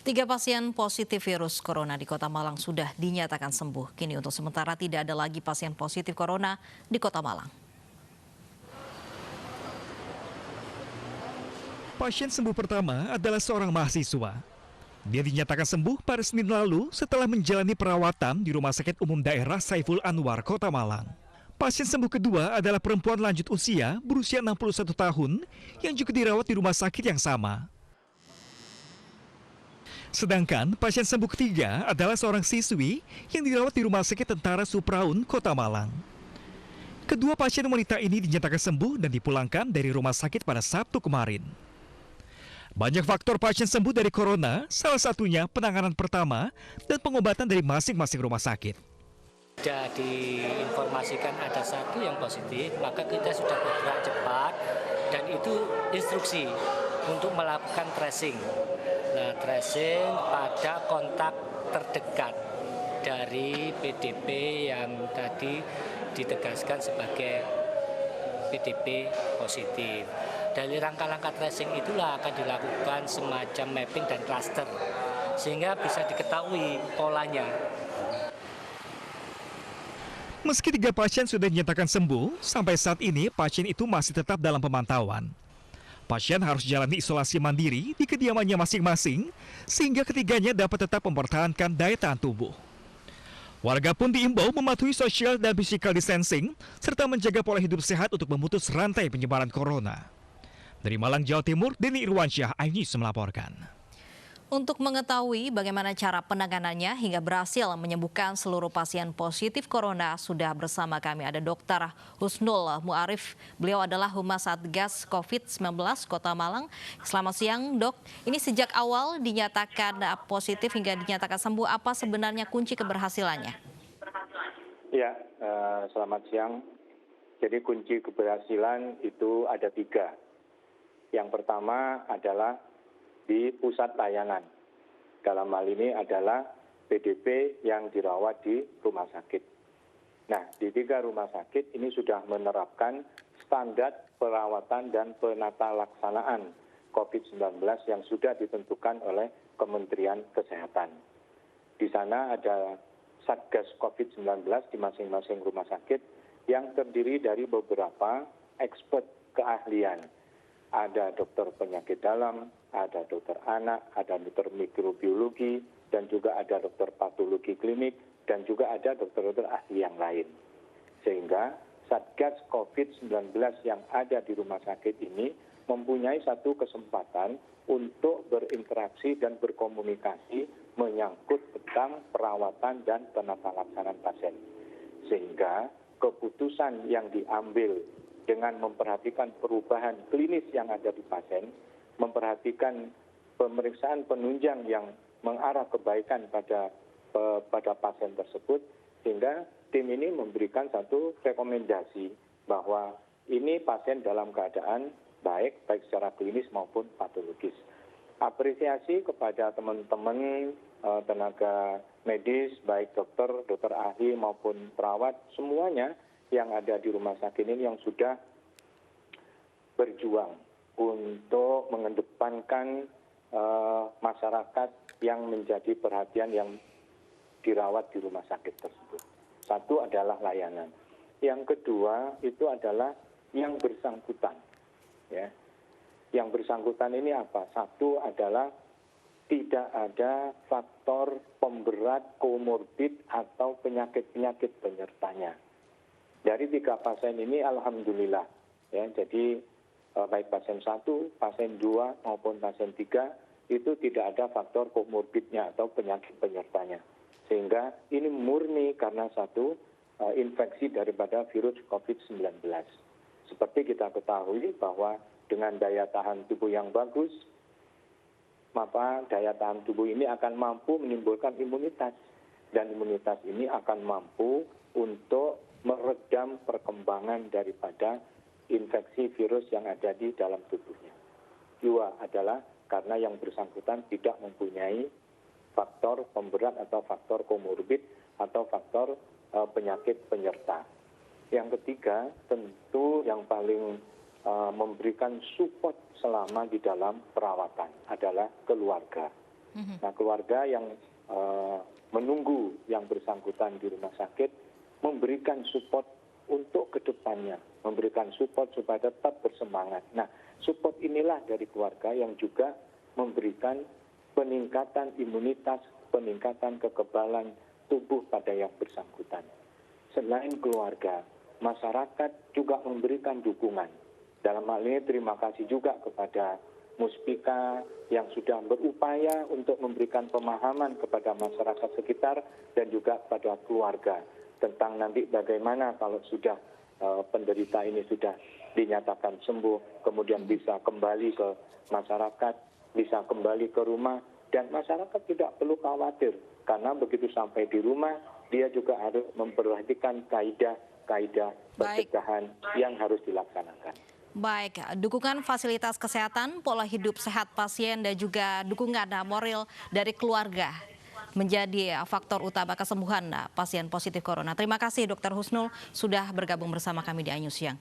Tiga pasien positif virus corona di Kota Malang sudah dinyatakan sembuh. Kini untuk sementara tidak ada lagi pasien positif corona di Kota Malang. Pasien sembuh pertama adalah seorang mahasiswa. Dia dinyatakan sembuh pada Senin lalu setelah menjalani perawatan di Rumah Sakit Umum Daerah Saiful Anwar, Kota Malang. Pasien sembuh kedua adalah perempuan lanjut usia berusia 61 tahun yang juga dirawat di rumah sakit yang sama. Sedangkan pasien sembuh ketiga adalah seorang siswi yang dirawat di Rumah Sakit Tentara Supraun, Kota Malang. Kedua pasien wanita ini dinyatakan sembuh dan dipulangkan dari rumah sakit pada Sabtu kemarin. Banyak faktor pasien sembuh dari corona, salah satunya penanganan pertama dan pengobatan dari masing-masing rumah sakit. Sudah diinformasikan ada satu yang positif, maka kita sudah bergerak cepat dan itu instruksi untuk melakukan tracing. Nah, tracing pada kontak terdekat dari PDP yang tadi ditegaskan sebagai PDP positif. Dari rangka-rangka tracing itulah akan dilakukan semacam mapping dan cluster sehingga bisa diketahui polanya. Meski tiga pasien sudah dinyatakan sembuh, sampai saat ini pasien itu masih tetap dalam pemantauan. Pasien harus jalani isolasi mandiri di kediamannya masing-masing, sehingga ketiganya dapat tetap mempertahankan daya tahan tubuh. Warga pun diimbau mematuhi social dan physical distancing, serta menjaga pola hidup sehat untuk memutus rantai penyebaran corona. Dari Malang, Jawa Timur, Denny Irwansyah, iNews melaporkan. Untuk mengetahui bagaimana cara penanganannya hingga berhasil menyembuhkan seluruh pasien positif corona, sudah bersama kami ada Dr. Husnul Muarif. Beliau adalah Humas Satgas COVID-19 Kota Malang. Selamat siang, Dok. Ini sejak awal dinyatakan positif hingga dinyatakan sembuh, apa sebenarnya kunci keberhasilannya? Ya, selamat siang. Jadi kunci keberhasilan itu ada 3. Yang pertama adalah di pusat layanan. Dalam hal ini adalah PDP yang dirawat di rumah sakit. Nah, di 3 rumah sakit ini sudah menerapkan standar perawatan dan penata laksanaan COVID-19 yang sudah ditentukan oleh Kementerian Kesehatan. Di sana ada Satgas COVID-19 di masing-masing rumah sakit yang terdiri dari beberapa expert keahlian. Ada dokter penyakit dalam, ada dokter anak, ada dokter mikrobiologi, dan juga ada dokter patologi klinik, dan juga ada dokter-dokter ahli yang lain. Sehingga Satgas COVID-19 yang ada di rumah sakit ini mempunyai satu kesempatan untuk berinteraksi dan berkomunikasi menyangkut tentang perawatan dan penata laksanaan pasien. Sehingga keputusan yang diambil dengan memperhatikan perubahan klinis yang ada di pasien, memperhatikan pemeriksaan penunjang yang mengarah kebaikan pada pasien tersebut, sehingga tim ini memberikan satu rekomendasi bahwa ini pasien dalam keadaan baik secara klinis maupun patologis. Apresiasi kepada teman-teman tenaga medis, baik dokter ahli maupun perawat, semuanya yang ada di rumah sakit ini yang sudah berjuang untuk mengedepankan masyarakat yang menjadi perhatian yang dirawat di rumah sakit tersebut. Satu adalah layanan. Yang kedua itu adalah yang bersangkutan. Ya. Yang bersangkutan ini apa? Satu adalah tidak ada faktor pemberat komorbid atau penyakit-penyakit penyertanya. Dari 3 pasien ini alhamdulillah, ya, jadi baik pasien 1, pasien 2 maupun pasien 3 itu tidak ada faktor komorbidnya atau penyakit penyertanya. Sehingga ini murni karena satu infeksi daripada virus COVID-19. Seperti kita ketahui bahwa dengan daya tahan tubuh yang bagus, maka daya tahan tubuh ini akan mampu menimbulkan imunitas. Dan imunitas ini akan mampu untuk meredam perkembangan daripada infeksi virus yang ada di dalam tubuhnya. 2 adalah karena yang bersangkutan tidak mempunyai faktor pemberat atau faktor komorbid atau faktor penyakit penyerta. Yang ketiga, tentu yang paling memberikan support selama di dalam perawatan adalah keluarga. Nah, keluarga yang menunggu yang bersangkutan di rumah sakit memberikan support untuk kedepannya, memberikan support supaya tetap bersemangat. Nah, support inilah dari keluarga yang juga memberikan peningkatan imunitas, peningkatan kekebalan tubuh pada yang bersangkutan. Selain keluarga, masyarakat juga memberikan dukungan. Dalam hal ini terima kasih juga kepada Muspika yang sudah berupaya untuk memberikan pemahaman kepada masyarakat sekitar dan juga pada keluarga tentang nanti bagaimana kalau sudah penderita ini sudah dinyatakan sembuh, kemudian bisa kembali ke masyarakat, bisa kembali ke rumah, dan masyarakat tidak perlu khawatir karena begitu sampai di rumah dia juga harus memperhatikan kaidah pencegahan yang harus dilaksanakan. Baik, dukungan fasilitas kesehatan, pola hidup sehat pasien, dan juga dukungan moral dari keluarga menjadi faktor utama kesembuhan pasien positif corona. Terima kasih Dr. Husnul sudah bergabung bersama kami di Anyus Siang.